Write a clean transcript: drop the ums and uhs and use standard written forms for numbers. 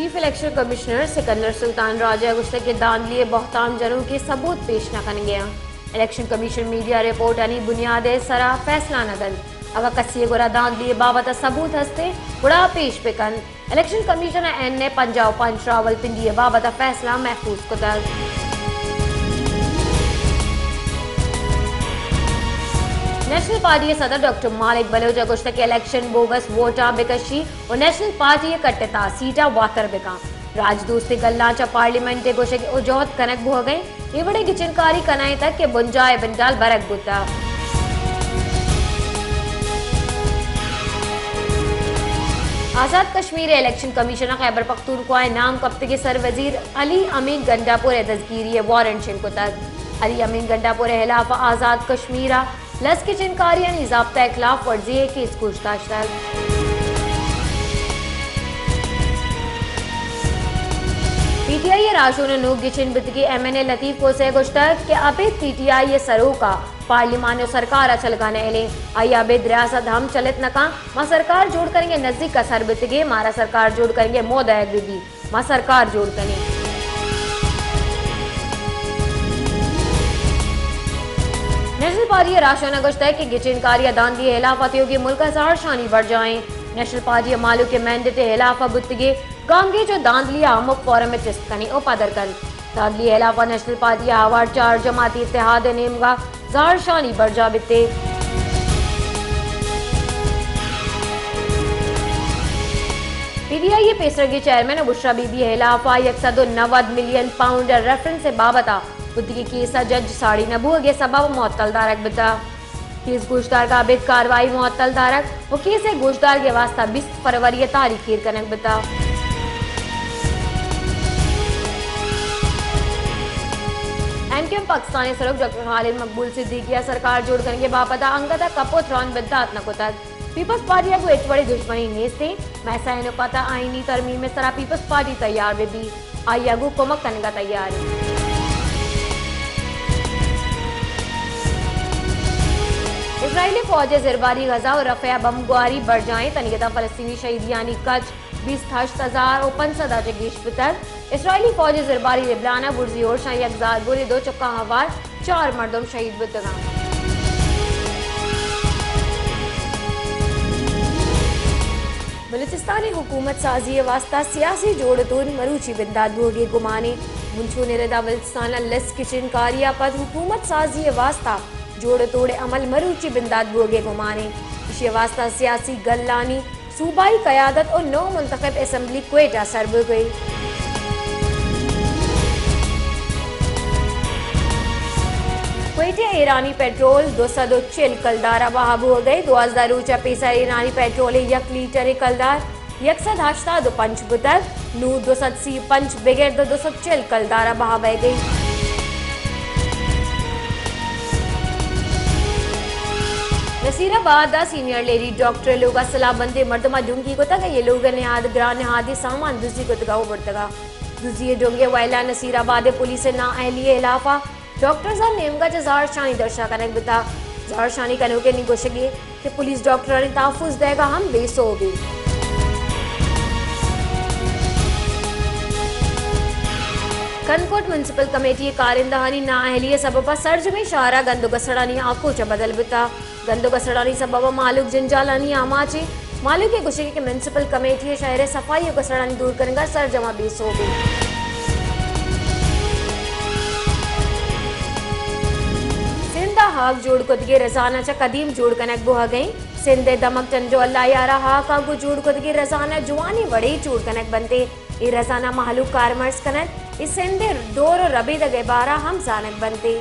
Chief election commissioner Sikandar Sultan Raja गुस्से के दांधली बहतान जनों के सबूत पेश न कन गया। इलेक्शन कमीशन मीडिया रिपोर्ट अनि बुनियाद सरा फैसला नदन अगर कसी गुरा दांधली बाबत सबूत हस्ते गुड़ा पेश पिकन इलेक्शन कमीशन एन ने पंजाब पंच रावलपिंडी बाबत फैसला महफूज कुतल। नेशनल पार्टी सदर डॉक्टर मालिक बलोच गुश्त के इलेक्शन बोगस वोटा बिकशी और नेशनल पार्टी कट्टता सीटा वातर बिका राजदूस्ती गल्लाचा पार्लियामेंट गुश्त के उजौत कनक भो गई इवड़े गिचनकारी कनाए तक के बुंजाए बिंडाल बरक बुता। आजाद कश्मीर इलेक्शन कमीशन खैबर पख्तूनख्वा नाम कब्ते के सर वजीर अली अमीन गंडापुर तस्कीरी वारंट शिनकुतक अली अमीन गंडापुर खिलाफ आजाद कश्मीरा लस की चिनकारी ज़ाब्ता खिलाफ वर्जी केस पूछताछ पीटीआई राशो ने नूक गिचिन बितकी एमएनए लतीफ को से गुश्तक के अबेद पीटीआई सरो का पार्लिमान सरकार अचल गाने एले आई अबेद रियासत हम चलित नका मां सरकार जोड़ करेंगे नजदीक का सर बितगे मारा सरकार जोड़ करेंगे मोदायक बीबी मां सरकार जोड़ करेंगे। नेशनल पार्टी राशोना गुश्त है कि गिचिनकारी दांधी हिलाफतियों की मुल्क जार शानी बढ़ जाएं। नेशनल पार्टी मालू के मैंडेट हिलाफा बुत्तगे गांगे जो दांधलिया अमुक फोरम में चिस्त कनी ओ पदर कन दांधली हिलाफा नेशनल पार्टी आवार चार जमाती इत्तेहाद नेमगा जार शानी बढ़ जा बिते। पीटीआई पेसर के chairman Bushra Bibi हिलाफा 190 million pound reference से बाबता बुद्धि केसा जज साड़ी नबू के सबब मुअत्तल दारक बता केस गोशदार का अबेद कार्रवाई मुअत्तल दारक वो केस गोशदार के वास्ता 20 फरवरी तारीख कनक बता। एमकेएम पाकिस्तानी सरुख डॉक्टर खालिद मकबूल सिद्दीकिया सरकार जोड़ करने बापता अंगता कपोथ्रॉन बिद्दात नकुतक पीपल्स पार्टी को एक बड़ी दुश्मनी नेस्ते मैसा पता आईनी तरमीम में सरा पीपल्स पार्टी तैयार बेबी आई अगू कोमक करने का तैयार इसराइली फौज ज़िरबारी गजा और रफ़ा बमगुआरी बढ़ जाएं तनिगता फलस्तीनी शहीद यानी कच 20,000 और 500 गेश बितर इसराइली फौज ज़िरबारी लिबलाना बुर्जी और शाही अगजार बोले 2 चक्का हवार 4 मर्दों शहीद बितगा। बलूचिस्तानी हुकूमत साजी वास्ता सियासी जोड़ तोड़ मरूची बिंदाद भोगे गुमाने मुंशो ने रदा बलूचिस्तान लस किचन कारिया पद हुकूमत साजी वास्ता जोड़ तोड़े अमल मरूची बिंदाद भोगे गुमाने इसे वास्ता सियासी गल्लानी सूबाई क़यादत और नौ मुंतखब असम्बली क्वेटा सरब गई। क्वेटा ईरानी पेट्रोल 240 कलदार बहाब हो गए 2000 ऊंचा पैसा ईरानी पेट्रोल 1 लीटर कलदार 180 पंच बुतर नू 280 पंच बगैर 240 कलदार बहा बह गई। नसीराबाद सीनियर लेडी डॉक्टर लोग सलाबंदे मर्दमा डूंगी को तक ये लोग निहाद ग्रान निहादी सामान दूसरी को तगा बढ़तगा दूसरी डोंगे वायला नसीराबाद पुलिस ना अहलिए इलाफा डॉक्टर साहब नेमगा जार शानी दर्शा कनक बिता जार शानी कनो के निगोशगे कि पुलिस डॉक्टर ने तहफुज देगा हम बेसोगे। कनकोट म्यूनसिपल कमेटी कारिंदहानी ना अहलिए सबब सर्ज में शारा गंदो गसड़ानी आंखों च बदल बिता गंदो गसड़ानी सबब मालूक जंजालानी आमाचे मालूक के गुशे के म्यूनसिपल कमेटी शहर सफाई गसड़ानी दूर करेंगा सर जमा बेसोगे। सिंधा हाक जोड़ कुदगे रजाना च कदीम जोड़ कनक बुहा गई सिंधे दमक चंजो अल्लाह यारा हाक आगु जोड़ कुदगे रजाना जुआनी बड़े जोड़ कनक बनते ये रजाना महलूक कारमर्स कनक इस सिंधे डोर रबी दगे बारा हम जानक बनते।